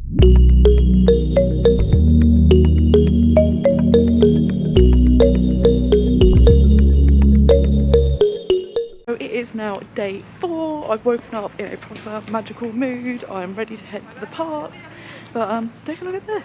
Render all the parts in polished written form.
It is now day 4. I've woken up in a proper magical mood. I'm ready to head to the parks, but take a look at this.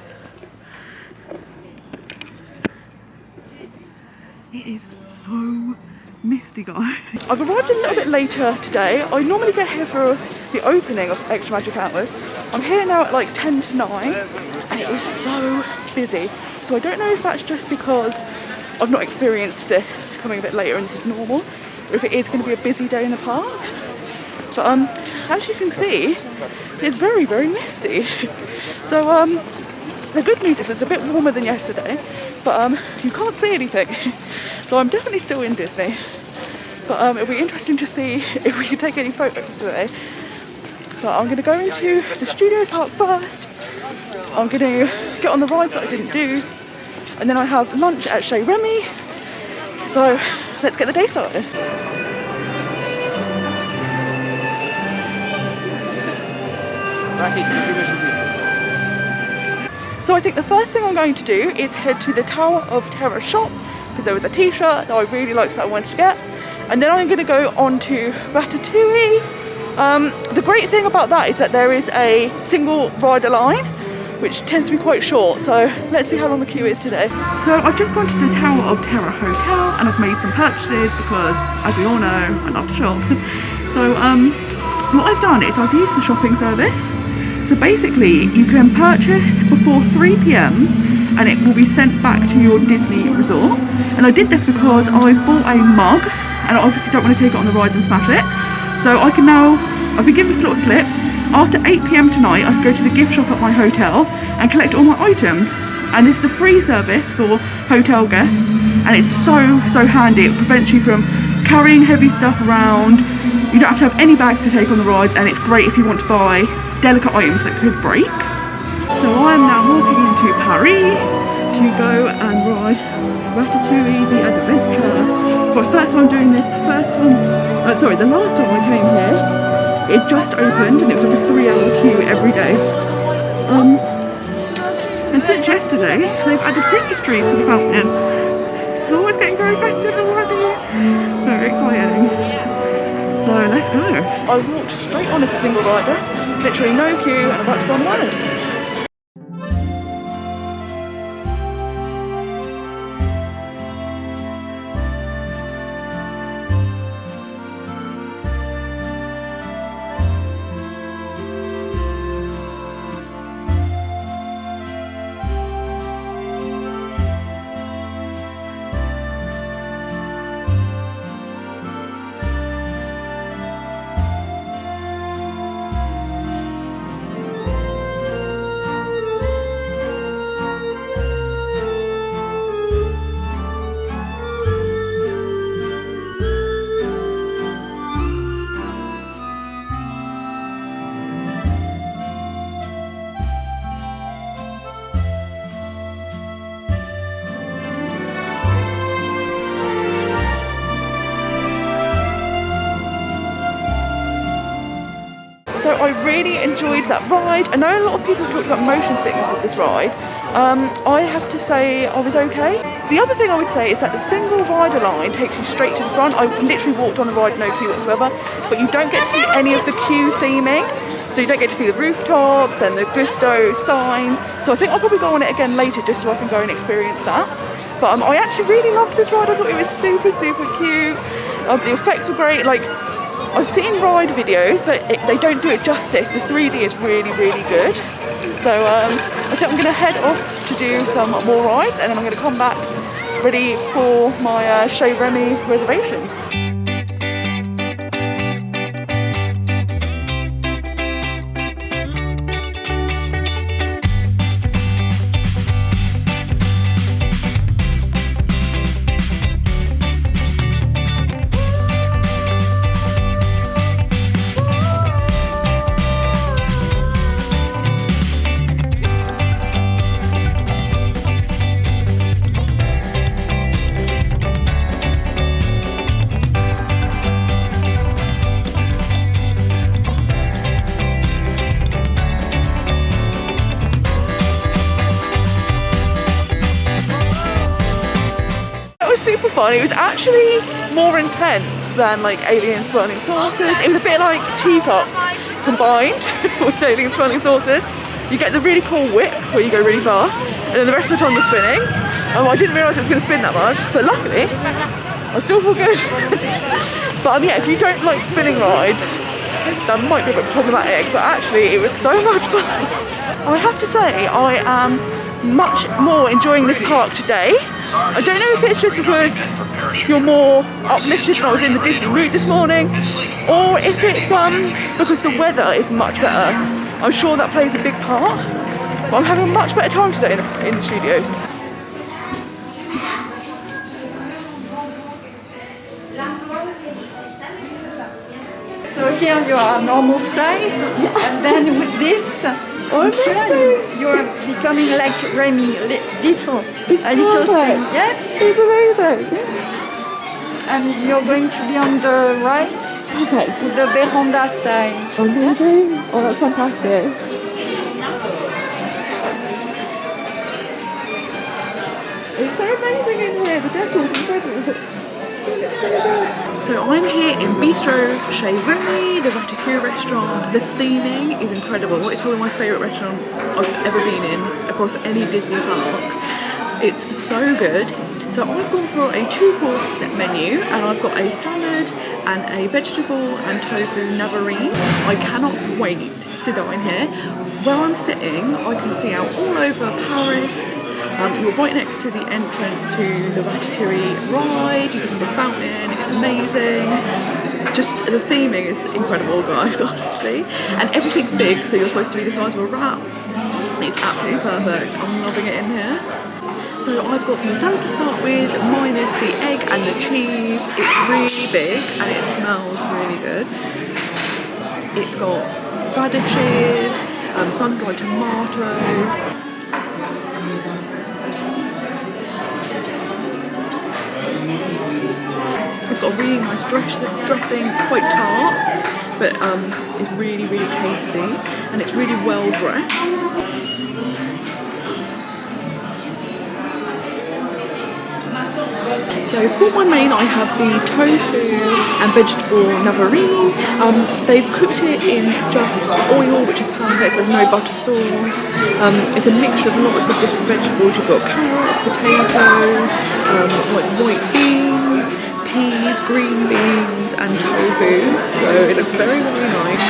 It is so misty, guys. I've arrived a little bit later today. I normally get here for the opening of Extra Magic Hours. I'm here now at like 10 to 9 and it is so busy. So I don't know if that's just because I've not experienced this coming a bit later and this is normal, or if it is going to be a busy day in the park. But as you can see, it's very, very misty. So the good news is it's a bit warmer than yesterday, but you can't see anything. So I'm definitely still in Disney. But it'll be interesting to see if we can take any photos today. But I'm going to go into the studio park first. I'm going to get on the rides that I didn't do. And then I have lunch at Chez Remy. So let's get the day started. So I think the first thing I'm going to do is head to the Tower of Terror shop, because there was a t-shirt that I really liked that I wanted to get. And then I'm going to go on to Ratatouille. The great thing about that is that there is a single rider line, which tends to be quite short. So let's see how long the queue is today. So I've just gone to the Tower of Terror hotel and I've made some purchases because, as we all know, I love to shop. So what I've done is I've used the shopping service. So basically you can purchase before 3 p.m. and it will be sent back to your Disney resort. And I did this because I've bought a mug and I obviously don't want to take it on the rides and smash it. So I can now, I've been given this little slip. After 8 p.m. tonight, I can go to the gift shop at my hotel and collect all my items. And this is a free service for hotel guests. And it's so handy. It prevents you from carrying heavy stuff around. You don't have to have any bags to take on the rides. And it's great if you want to buy delicate items that could break. So I am now walking into Paris to go and ride Ratatouille the Adventure. It's my first time doing this. The last time I came here, it just opened and it was like a 3-hour queue every day. And since yesterday, they've added Christmas trees to the fountain. Oh, it's getting very festive already. Very exciting. So let's go. I walked straight on as a single rider, literally no queue, and I'm about to go on the ride. So I really enjoyed that ride. I know a lot of people talked about motion sickness with this ride. I have to say I was okay. The other thing I would say is that the single rider line takes you straight to the front. I literally walked on the ride, no queue whatsoever, but you don't get to see any of the queue theming. So you don't get to see the rooftops and the Gusto sign. So I think I'll probably go on it again later just so I can go and experience that. But I actually really loved this ride. I thought it was super cute. The effects were great. Like, I've seen ride videos, but they don't do it justice. The 3D is really good. So I think I'm going to head off to do some more rides, and then I'm going to come back ready for my Chez Remy reservation. super fun. It was actually more intense than like alien swirling saucers. It was a bit like teacups combined with alien swirling saucers. You get the really cool whip where you go really fast, and then the rest of the time you're spinning. I didn't realise it was going to spin that much, but luckily I still feel good. But yeah, if you don't like spinning rides, that might be a bit problematic, but actually it was so much fun. I have to say, I am much more enjoying this park today. I don't know if it's just because you're more uplifted than I was in the Disney mood this morning, or if it's because the weather is much better. I'm sure that plays a big part, but I'm having a much better time today in the studios. So here you are normal size, and then with this, you're becoming like Remy, little, it's a little thing. Yes, it's amazing. And you're going to be on the right, Perfect. the veranda side. Amazing. Oh, that's fantastic. It's so amazing in here. The decor is incredible. So I'm here in Bistro Chez Remy, the Ratatouille restaurant. The theming is incredible. It's probably my favourite restaurant I've ever been in across any Disney park. It's so good. So I've gone for a 2-course set menu, and I've got a salad and a vegetable and tofu navarine. I cannot wait to dine here. Where I'm sitting, I can see out all over Paris. You're right next to the entrance to the Ratatouille ride. You can see the fountain, it's amazing. Just the theming is incredible, guys, honestly. And everything's big, so you're supposed to be the size of a rat. It's absolutely perfect. I'm loving it in here. So I've got the salad to start with, minus the egg and the cheese. It's really big and it smells really good. It's got radishes, sun-dried tomatoes. It's got a really nice dressing. It's quite tart, but it's really, really tasty, and it's really well dressed. So for my main, I have the tofu and vegetable navarine. They've cooked it in just oil, which is pan-baked, so there's no butter sauce. It's a mixture of lots of different vegetables. You've got carrots, potatoes, like white beans, peas, green beans and tofu. So it looks very, very nice.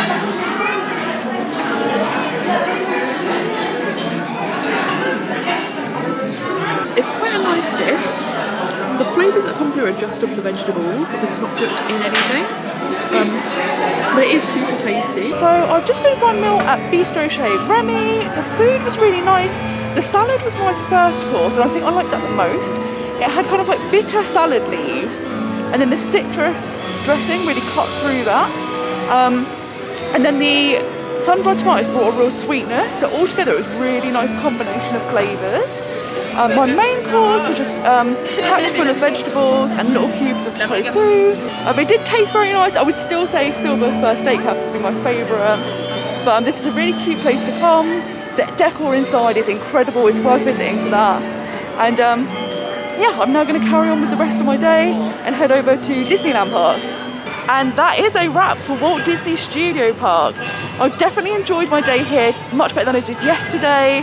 It's quite a nice dish. The flavours that come through are just of the vegetables because it's not cooked in anything, but it is super tasty. So I've just finished my meal at Bistro Chez Remy. The food was really nice. The salad was my first course, and I think I liked that the most. It had kind of like bitter salad leaves, and then the citrus dressing really cut through that. And then the sun-dried tomatoes brought a real sweetness, so altogether it was a really nice combination of flavours. My main course was just packed full of vegetables and little cubes of tofu. It did taste very nice. I would still say Silver Spur Steakhouse has been my favourite. But this is a really cute place to come. The decor inside is incredible. It's worth visiting for that. And yeah, I'm now going to carry on with the rest of my day and head over to Disneyland Park. And that is a wrap for Walt Disney Studio Park. I've definitely enjoyed my day here much better than I did yesterday.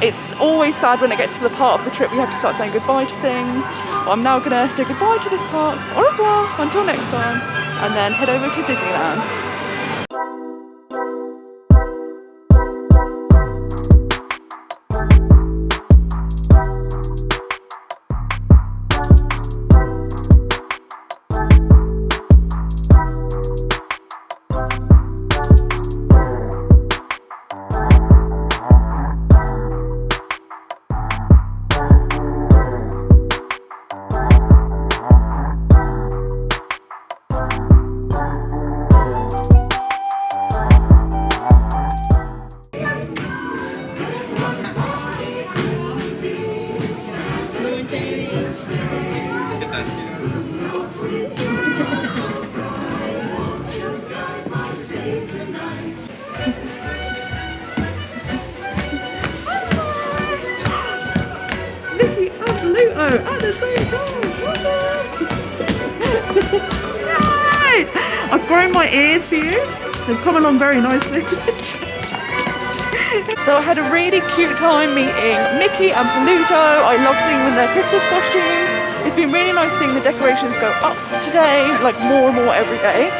It's always sad when it gets to the part of the trip we have to start saying goodbye to things. But I'm now going to say goodbye to this park, au revoir, until next time, and then head over to Disneyland. Mickey and Pluto at the same time! I've grown my ears for you. They've come along very nicely. So I had a really cute time meeting Mickey and Pluto. I love seeing them in their Christmas costumes. It's been really nice seeing the decorations go up today, like more and more every day.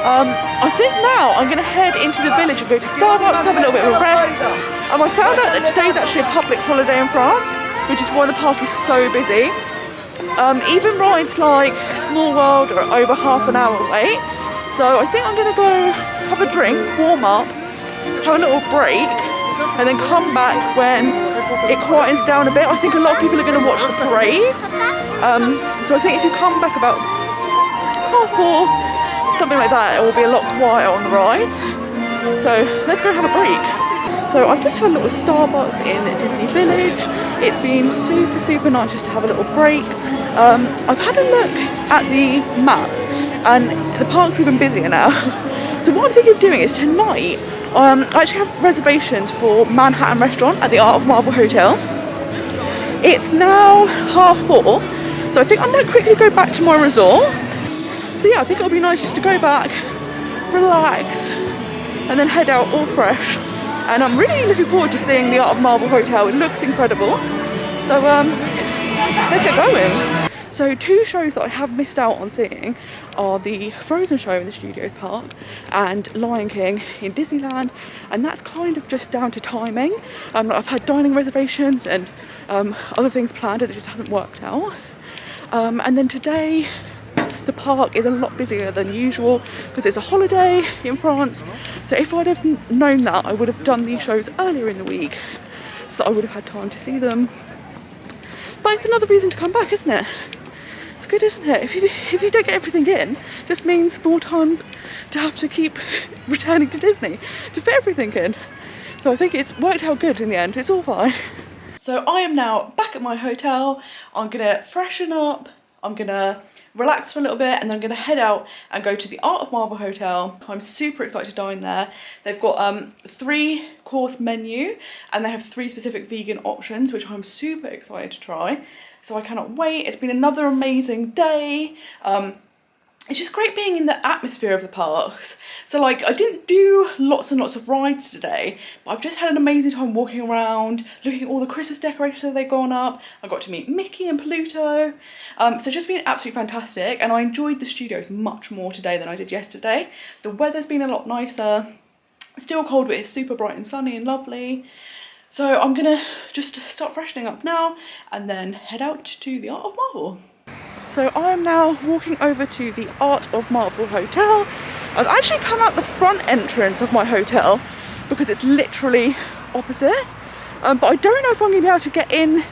I think now I'm going to head into the village and go to Starbucks, have a little bit of a rest. I found out that today's actually a public holiday in France, which is why the park is so busy. Even rides like Small World are over half an hour wait. So I think I'm going to go have a drink, warm up, have a little break, and then come back when it quietens down a bit. I think a lot of people are going to watch the parades. So I think if you come back about 4:30, something like that, it will be a lot quieter on the ride. So let's go have a break. So I've just had a little Starbucks in Disney Village. It's been super nice just to have a little break. I've had a look at the map and the park's even busier now. So what I'm thinking of doing is tonight, I actually have reservations for Manhattan Restaurant at the Art of Marble Hotel. It's now 4:30, so I think I might quickly go back to my resort. So yeah, I think it'll be nice just to go back, relax, and then head out all fresh. And I'm really looking forward to seeing the Art of Marble Hotel. It looks incredible. So let's get going. So 2 shows that I have missed out on seeing are the Frozen show in the Studios Park and Lion King in Disneyland, and that's kind of just down to timing. I've had dining reservations and other things planned and it just hasn't worked out. And then today the park is a lot busier than usual because it's a holiday in France. So if I'd have known that, I would have done these shows earlier in the week so that I would have had time to see them. But it's another reason to come back, isn't it? It's good, isn't it? If you don't get everything in, it just means more time to have to keep returning to Disney to fit everything in. So I think it's worked out good in the end. It's all fine. So I am now back at my hotel. I'm gonna freshen up. I'm gonna relax for a little bit and then I'm gonna head out and go to the Art of Marble Hotel. I'm super excited to dine there. They've got 3-course menu and they have 3 specific vegan options, which I'm super excited to try. So I cannot wait. It's been another amazing day. It's just great being in the atmosphere of the parks. So like, I didn't do lots and lots of rides today, but I've just had an amazing time walking around, looking at all the Christmas decorations that they've gone up. I got to meet Mickey and Pluto. So just been absolutely fantastic. And I enjoyed the studios much more today than I did yesterday. The weather's been a lot nicer. Still cold, but it's super bright and sunny and lovely. So I'm gonna just start freshening up now and then head out to the Art of Marble. So I am now walking over to the Art of Marble Hotel. I've actually come out the front entrance of my hotel because it's literally opposite. But I don't know if I'm going to be able to get in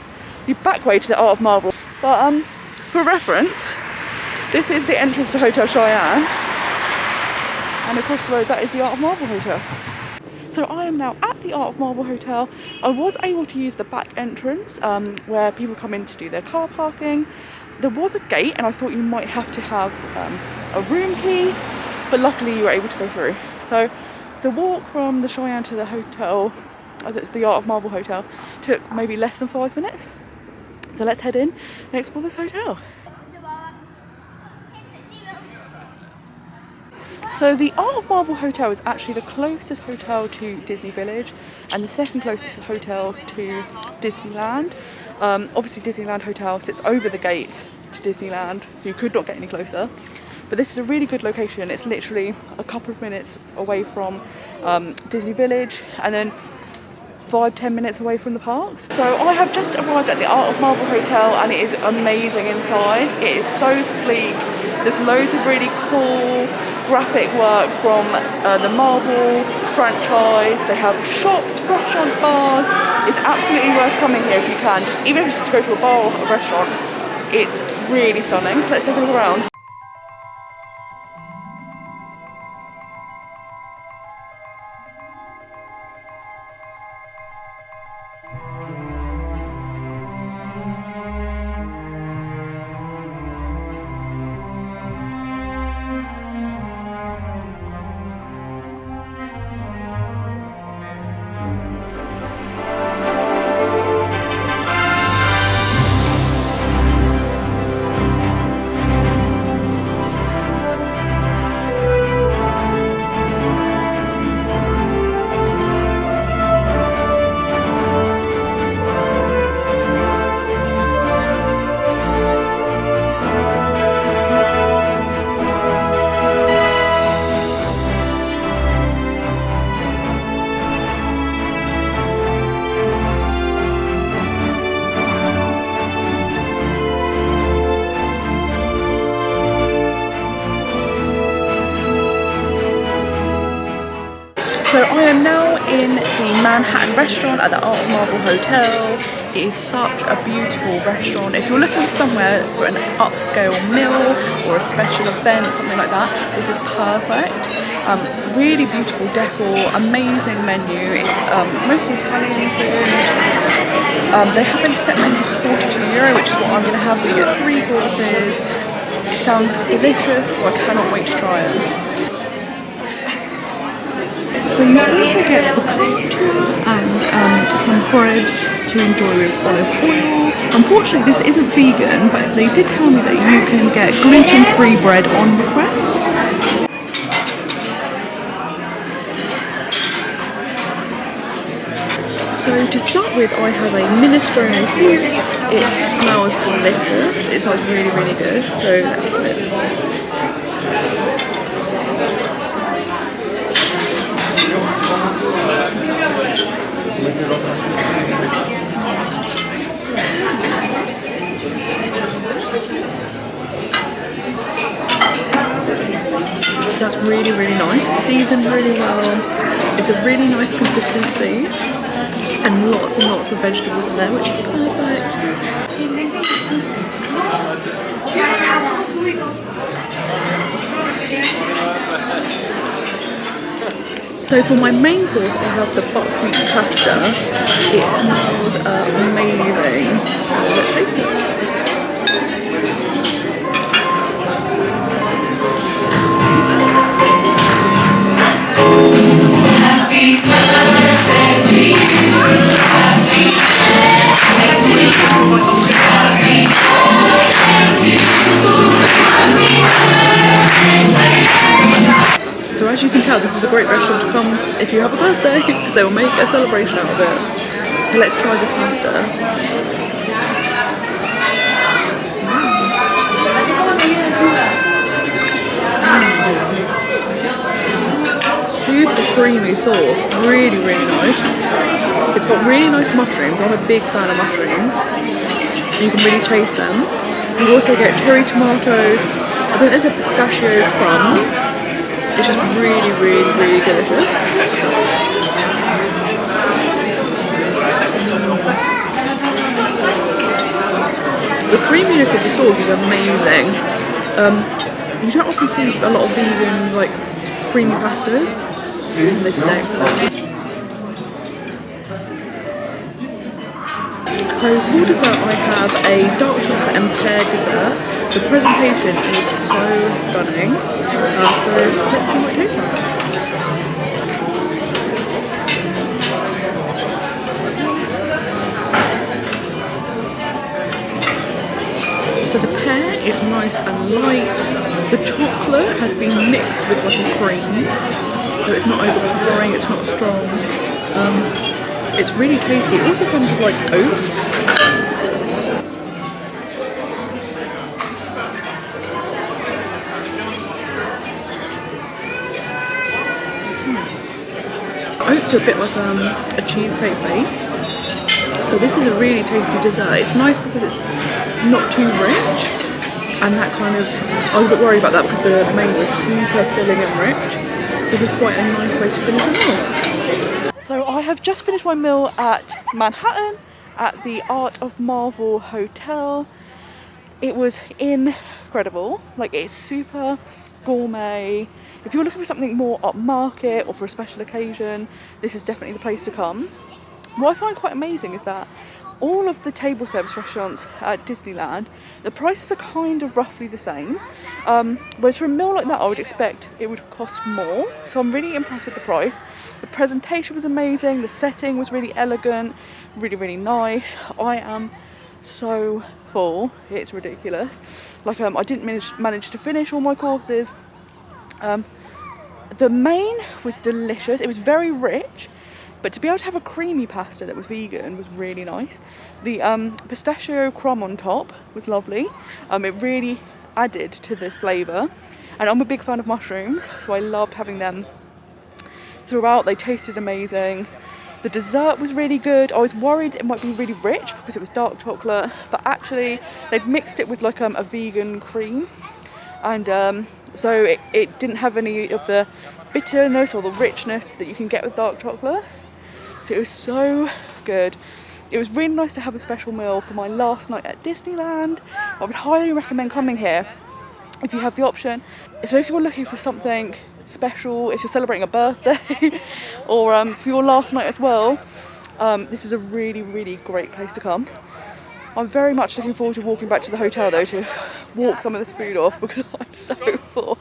the back way to the Art of Marble. But for reference, this is the entrance to Hotel Cheyenne. And across the road, that is the Art of Marble Hotel. So I am now at the Art of Marble Hotel. I was able to use the back entrance where people come in to do their car parking. There was a gate and I thought you might have to have a room key, but luckily you were able to go through. So the walk from the Cheyenne to the hotel, that's the Art of Marble Hotel, took maybe less than 5 minutes. So let's head in and explore this hotel. So the Art of Marble Hotel is actually the closest hotel to Disney Village and the second closest hotel to Disneyland. Obviously Disneyland Hotel sits over the gate to Disneyland, so you could not get any closer. But this is a really good location. It's literally a couple of minutes away from Disney Village and then 5-10 minutes away from the parks. So I have just arrived at the Art of Marble Hotel and it is amazing inside. It is so sleek. There's loads of really cool graphic work from the Marvel franchise. They have shops, restaurants, bars. It's absolutely worth coming here if you can. Even if it's just to go to a bar or a restaurant, it's really stunning. So let's take a look around. I am now in the Manhattan restaurant at the Art of Marvel Hotel. It is such a beautiful restaurant. If you're looking for somewhere for an upscale meal or a special event, something like that, this is perfect. Really beautiful decor, amazing menu. It's mostly Italian food. They have a set menu for €42, which is what I'm going to have. We get 3 courses. It sounds delicious, so I cannot wait to try it. So you also get focaccia and some bread to enjoy with olive oil. Unfortunately this isn't vegan, but they did tell me that you can get gluten-free bread on request. So to start with, I have a minestrone soup. It smells delicious. It smells really, really good. So let's try it. That's really, really nice. It's seasoned really well. It's a really nice consistency. And lots of vegetables in there, which is perfect. So for my main course, I have the buckwheat pasta. It smells amazing. So let's taste it. So as you can tell, this is a great restaurant to come if you have a birthday, because they will make a celebration out of it. So let's try this pasta. Super creamy sauce, really, really nice. It's got really nice mushrooms. I'm a big fan of mushrooms. You can really taste them. You also get cherry tomatoes. I think there's a pistachio crumb. It's just really, really, really delicious. The creaminess of the sauce is amazing. You don't often see a lot of vegan, like, creamy pastas. This is excellent. So for dessert I have a dark chocolate and pear dessert. The presentation is so stunning. So let's see what it tastes like. So the pear is nice and light. The chocolate has been mixed with like a cream. So it's not overpowering, it's not strong. It's really tasty. It also comes with like oats. Oats are a bit like a cheesecake base. So this is a really tasty dessert. It's nice because it's not too rich, and that kind of, I was a bit worried about that because the main was super filling and rich. So this is quite a nice way to finish the meal. So I have just finished my meal at Manhattan at the Art of Marvel Hotel. It was incredible. Like, it's super gourmet. If you're looking for something more upmarket or for a special occasion, this is definitely the place to come. What I find quite amazing is that all of the table service restaurants at Disneyland, the prices are kind of roughly the same. Whereas for a meal like that, I would expect it would cost more. So I'm really impressed with the price. The presentation was amazing. The setting was really elegant, really, really nice. I am so full. It's ridiculous. Like, I didn't manage to finish all my courses. The main was delicious. It was very rich. But to be able to have a creamy pasta that was vegan was really nice. The pistachio crumb on top was lovely. It really added to the flavour. And I'm a big fan of mushrooms, so I loved having them throughout. They tasted amazing. The dessert was really good. I was worried it might be really rich because it was dark chocolate, but actually they'd mixed it with like a vegan cream. And so it didn't have any of the bitterness or the richness that you can get with dark chocolate. So it was so good. It was really nice to have a special meal for my last night at Disneyland. I would highly recommend coming here if you have the option. So if you're looking for something special, if you're celebrating a birthday or for your last night as well, this is a really, really great place to come. I'm very much looking forward to walking back to the hotel though to walk some of this food off because I'm so full.